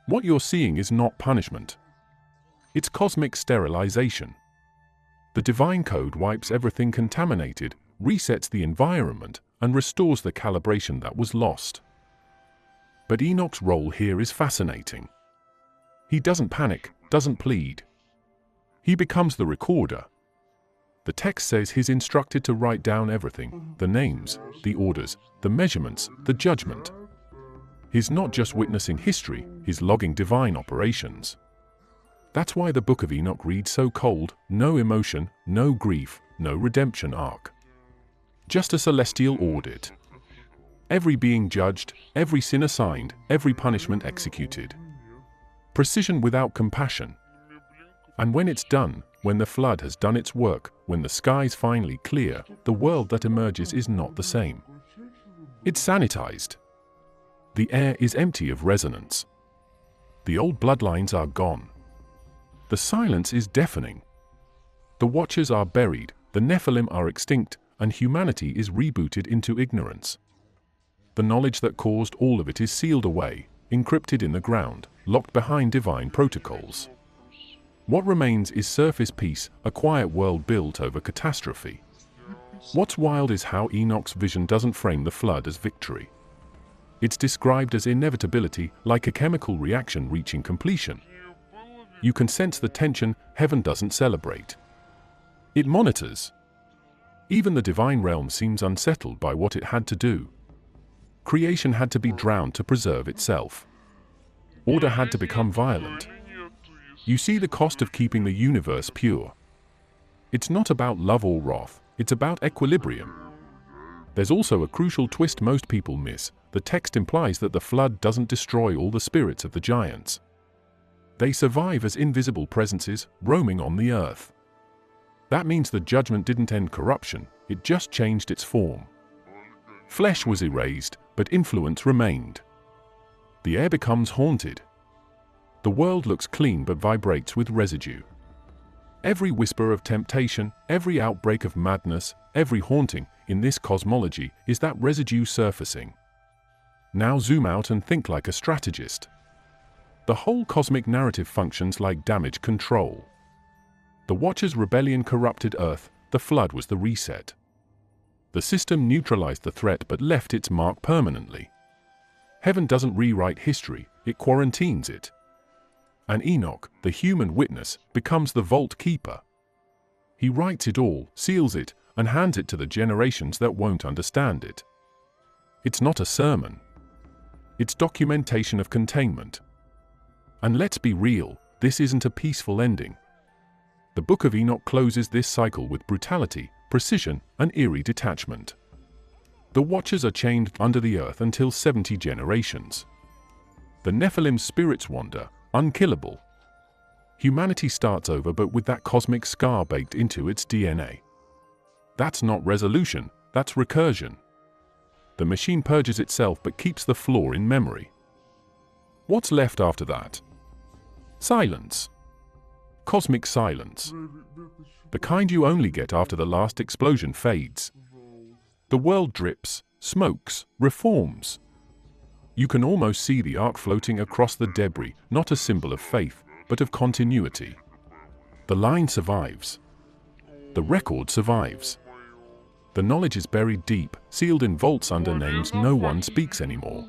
Speaker 1: What you're seeing is not punishment. It's cosmic sterilization. The divine code wipes everything contaminated, resets the environment, and restores the calibration that was lost. But Enoch's role here is fascinating. He doesn't panic, doesn't plead. He becomes the recorder. The text says he's instructed to write down everything: the names, the orders, the measurements, the judgment. He's not just witnessing history, he's logging divine operations. That's why the Book of Enoch reads so cold: no emotion, no grief, no redemption arc. Just a celestial audit. Every being judged, every sin assigned, every punishment executed. Precision without compassion. And when it's done, when the flood has done its work, when the skies finally clear, the world that emerges is not the same. It's sanitized. The air is empty of resonance. The old bloodlines are gone. The silence is deafening. The watchers are buried, the Nephilim are extinct, and humanity is rebooted into ignorance. The knowledge that caused all of it is sealed away, encrypted in the ground, locked behind divine protocols. What remains is surface peace, a quiet world built over catastrophe. What's wild is how Enoch's vision doesn't frame the flood as victory. It's described as inevitability, like a chemical reaction reaching completion. You can sense the tension. Heaven doesn't celebrate. It monitors. Even the divine realm seems unsettled by what it had to do. Creation had to be drowned to preserve itself. Order had to become violent. You see the cost of keeping the universe pure. It's not about love or wrath, it's about equilibrium. There's also a crucial twist most people miss. The text implies that the flood doesn't destroy all the spirits of the giants. They survive as invisible presences, roaming on the earth. That means the judgment didn't end corruption, it just changed its form. Flesh was erased, but influence remained. The air becomes haunted. The world looks clean but vibrates with residue. Every whisper of temptation, every outbreak of madness, every haunting in this cosmology is that residue surfacing. Now zoom out and think like a strategist. The whole cosmic narrative functions like damage control. The Watcher's rebellion corrupted Earth, the flood was the reset. The system neutralized the threat but left its mark permanently. Heaven doesn't rewrite history, it quarantines it. And Enoch, the human witness, becomes the vault keeper. He writes it all, seals it, and hands it to the generations that won't understand it. It's not a sermon. It's documentation of containment. And let's be real, this isn't a peaceful ending. The Book of Enoch closes this cycle with brutality, precision, and eerie detachment. The Watchers are chained under the earth until 70 generations. The Nephilim's spirits wander, unkillable. Humanity starts over but with that cosmic scar baked into its DNA. That's not resolution, that's recursion. The machine purges itself but keeps the flaw in memory. What's left after that? Silence. Cosmic silence. The kind you only get after the last explosion fades. The world drips, smokes, reforms. You can almost see the ark floating across the debris, not a symbol of faith, but of continuity. The line survives. The record survives. The knowledge is buried deep, sealed in vaults under names no one speaks anymore.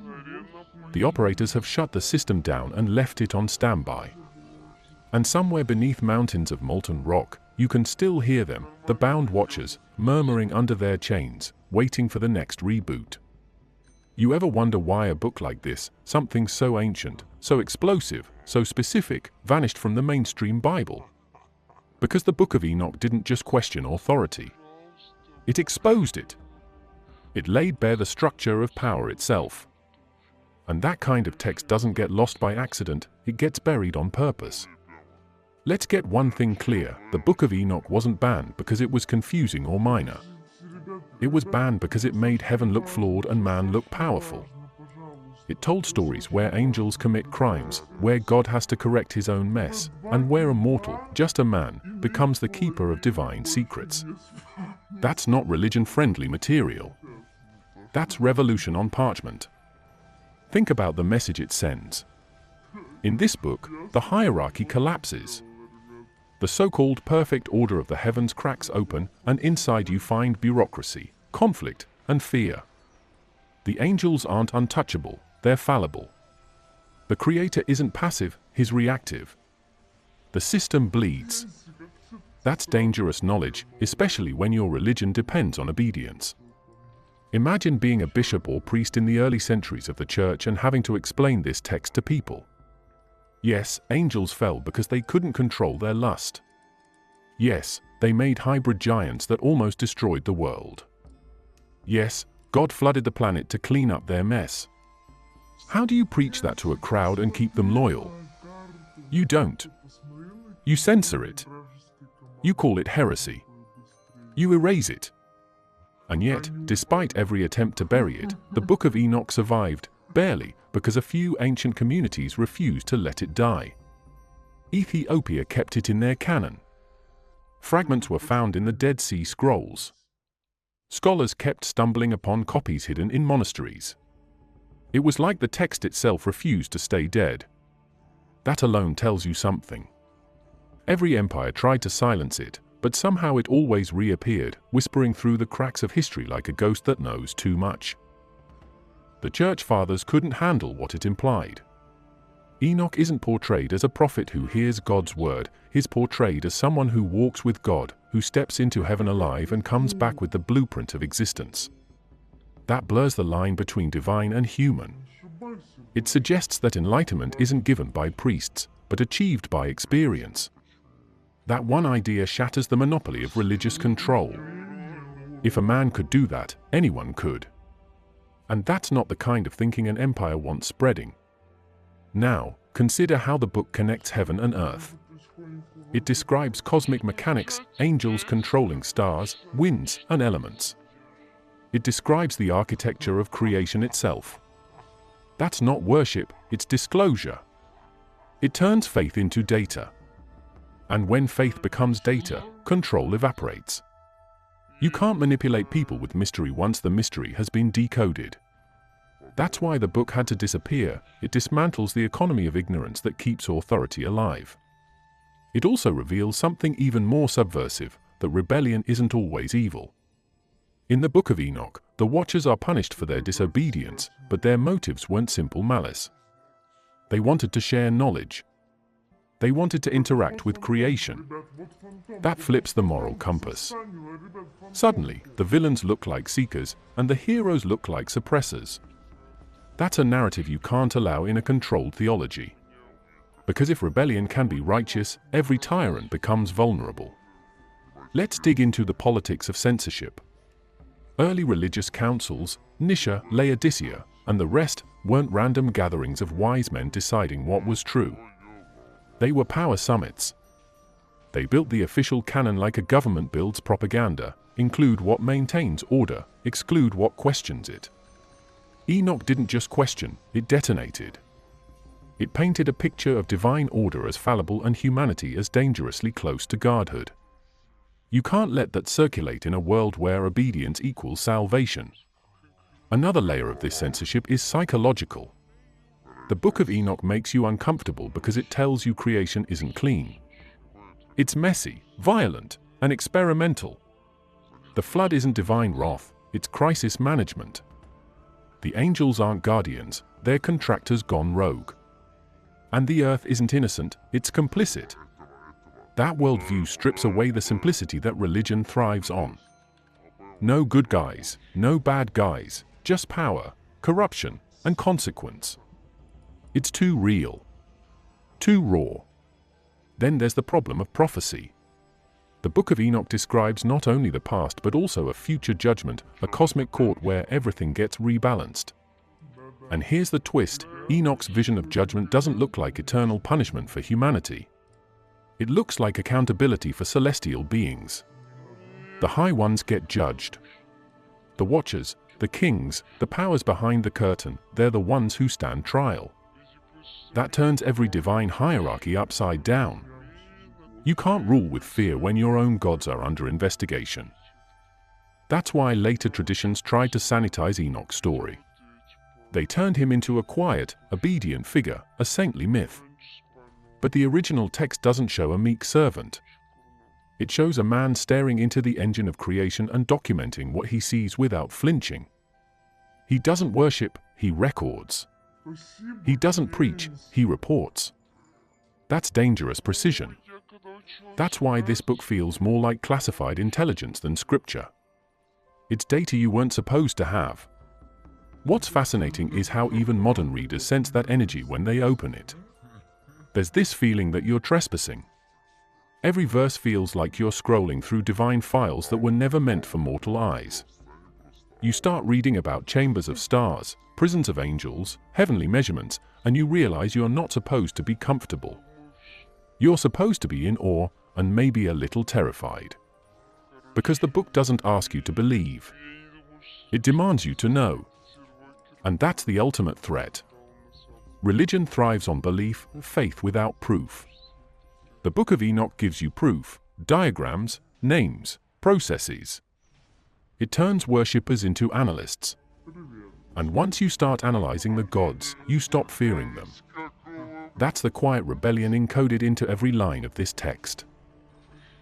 Speaker 1: The operators have shut the system down and left it on standby. And somewhere beneath mountains of molten rock, you can still hear them, the bound Watchers, murmuring under their chains, waiting for the next reboot. You ever wonder why a book like this, something so ancient, so explosive, so specific, vanished from the mainstream Bible? Because the Book of Enoch didn't just question authority. It exposed it. It laid bare the structure of power itself. And that kind of text doesn't get lost by accident, it gets buried on purpose. Let's get one thing clear, the Book of Enoch wasn't banned because it was confusing or minor. It was banned because it made heaven look flawed and man look powerful. It told stories where angels commit crimes, where God has to correct his own mess, and where a mortal, just a man, becomes the keeper of divine secrets. That's not religion-friendly material. That's revolution on parchment. Think about the message it sends. In this book, the hierarchy collapses. The so-called perfect order of the heavens cracks open, and inside you find bureaucracy, conflict, and fear. The angels aren't untouchable, they're fallible. The Creator isn't passive, he's reactive. The system bleeds. That's dangerous knowledge, especially when your religion depends on obedience. Imagine being a bishop or priest in the early centuries of the church and having to explain this text to people. Yes, angels fell because they couldn't control their lust. Yes, they made hybrid giants that almost destroyed the world. Yes, God flooded the planet to clean up their mess. How do you preach that to a crowd and keep them loyal? You don't. You censor it. You call it heresy. You erase it. And yet, despite every attempt to bury it, the Book of Enoch survived, barely, because a few ancient communities refused to let it die. Ethiopia kept it in their canon. Fragments were found in the Dead Sea Scrolls. Scholars kept stumbling upon copies hidden in monasteries. It was like the text itself refused to stay dead. That alone tells you something. Every empire tried to silence it, but somehow it always reappeared, whispering through the cracks of history like a ghost that knows too much. The Church Fathers couldn't handle what it implied. Enoch isn't portrayed as a prophet who hears God's word, he's portrayed as someone who walks with God, who steps into heaven alive and comes back with the blueprint of existence. That blurs the line between divine and human. It suggests that enlightenment isn't given by priests, but achieved by experience. That one idea shatters the monopoly of religious control. If a man could do that, anyone could. And that's not the kind of thinking an empire wants spreading. Now, consider how the book connects heaven and earth. It describes cosmic mechanics, angels controlling stars, winds, and elements. It describes the architecture of creation itself. That's not worship, it's disclosure. It turns faith into data. And when faith becomes data, control evaporates. You can't manipulate people with mystery once the mystery has been decoded. That's why the book had to disappear. It dismantles the economy of ignorance that keeps authority alive. It also reveals something even more subversive, that rebellion isn't always evil. In the Book of Enoch, the Watchers are punished for their disobedience, but their motives weren't simple malice. They wanted to share knowledge. They wanted to interact with creation. That flips the moral compass. Suddenly, the villains look like seekers, and the heroes look like suppressors. That's a narrative you can't allow in a controlled theology. Because if rebellion can be righteous, every tyrant becomes vulnerable. Let's dig into the politics of censorship. Early religious councils, Nisha, Laodicea, and the rest, weren't random gatherings of wise men deciding what was true. They were power summits. They built the official canon like a government builds propaganda, include what maintains order, exclude what questions it. Enoch didn't just question, it detonated. It painted a picture of divine order as fallible and humanity as dangerously close to godhood. You can't let that circulate in a world where obedience equals salvation. Another layer of this censorship is psychological. The Book of Enoch makes you uncomfortable because it tells you creation isn't clean. It's messy, violent, and experimental. The flood isn't divine wrath, it's crisis management. The angels aren't guardians, they're contractors gone rogue. And the earth isn't innocent, it's complicit. That worldview strips away the simplicity that religion thrives on. No good guys, no bad guys, just power, corruption, and consequence. It's too real. Too raw. Then there's the problem of prophecy. The Book of Enoch describes not only the past but also a future judgment, a cosmic court where everything gets rebalanced. And here's the twist, Enoch's vision of judgment doesn't look like eternal punishment for humanity. It looks like accountability for celestial beings. The high ones get judged. The Watchers, the kings, the powers behind the curtain, they're the ones who stand trial. That turns every divine hierarchy upside down. You can't rule with fear when your own gods are under investigation. That's why later traditions tried to sanitize Enoch's story. They turned him into a quiet, obedient figure, a saintly myth. But the original text doesn't show a meek servant. It shows a man staring into the engine of creation and documenting what he sees without flinching. He doesn't worship, he records. He doesn't preach, he reports. That's dangerous precision. That's why this book feels more like classified intelligence than scripture. It's data you weren't supposed to have. What's fascinating is how even modern readers sense that energy when they open it. There's this feeling that you're trespassing. Every verse feels like you're scrolling through divine files that were never meant for mortal eyes. You start reading about chambers of stars, prisons of angels, heavenly measurements, and you realize you're not supposed to be comfortable. You're supposed to be in awe and maybe a little terrified. Because the book doesn't ask you to believe. It demands you to know. And that's the ultimate threat. Religion thrives on belief, faith without proof. The Book of Enoch gives you proof, diagrams, names, processes. It turns worshippers into analysts. And once you start analyzing the gods, you stop fearing them. That's the quiet rebellion encoded into every line of this text.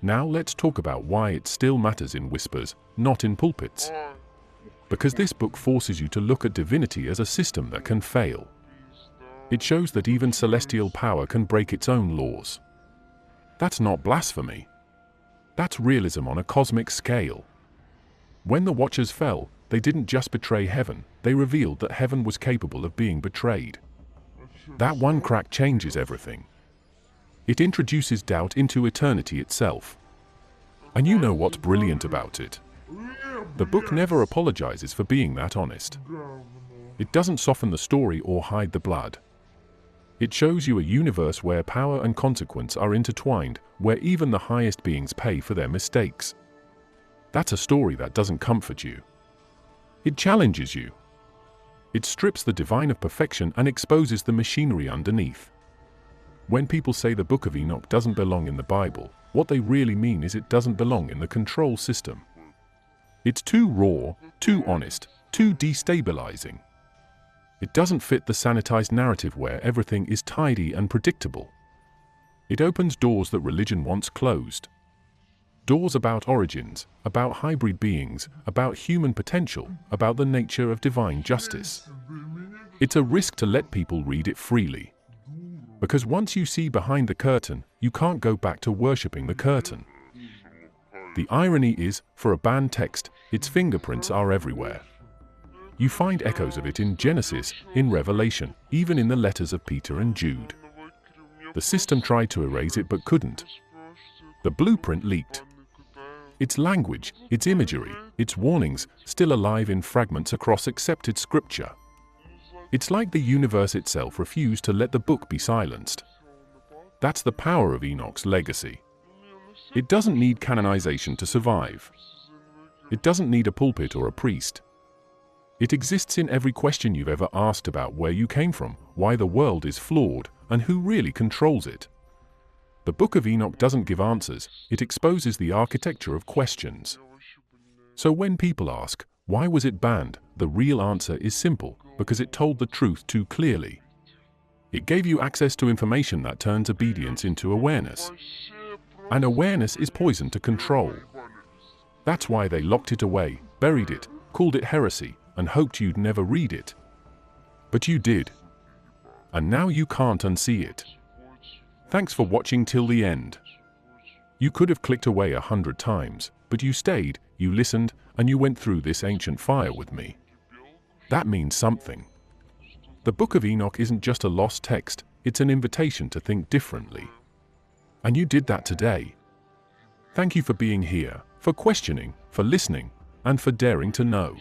Speaker 1: Now let's talk about why it still matters in whispers, not in pulpits. Because this book forces you to look at divinity as a system that can fail. It shows that even celestial power can break its own laws. That's not blasphemy. That's realism on a cosmic scale. When the Watchers fell, they didn't just betray heaven, they revealed that heaven was capable of being betrayed. That one crack changes everything. It introduces doubt into eternity itself. And you know what's brilliant about it? The book never apologizes for being that honest. It doesn't soften the story or hide the blood. It shows you a universe where power and consequence are intertwined, where even the highest beings pay for their mistakes. That's a story that doesn't comfort you. It challenges you. It strips the divine of perfection and exposes the machinery underneath. When people say the Book of Enoch doesn't belong in the Bible, what they really mean is it doesn't belong in the control system. It's too raw, too honest, too destabilizing. It doesn't fit the sanitized narrative where everything is tidy and predictable. It opens doors that religion once closed. Doors about origins, about hybrid beings, about human potential, about the nature of divine justice. It's a risk to let people read it freely. Because once you see behind the curtain, you can't go back to worshipping the curtain. The irony is, for a banned text, its fingerprints are everywhere. You find echoes of it in Genesis, in Revelation, even in the letters of Peter and Jude. The system tried to erase it but couldn't. The blueprint leaked. Its language, its imagery, its warnings, still alive in fragments across accepted scripture. It's like the universe itself refused to let the book be silenced. That's the power of Enoch's legacy. It doesn't need canonization to survive. It doesn't need a pulpit or a priest. It exists in every question you've ever asked about where you came from, why the world is flawed, and who really controls it. The Book of Enoch doesn't give answers, it exposes the architecture of questions. So when people ask, why was it banned, the real answer is simple, because it told the truth too clearly. It gave you access to information that turns obedience into awareness. And awareness is poison to control. That's why they locked it away, buried it, called it heresy, and hoped you'd never read it. But you did. And now you can't unsee it. Thanks for watching till the end. You could have clicked away 100 times, but you stayed, you listened, and you went through this ancient fire with me. That means something. The Book of Enoch isn't just a lost text, it's an invitation to think differently. And you did that today. Thank you for being here, for questioning, for listening, and for daring to know.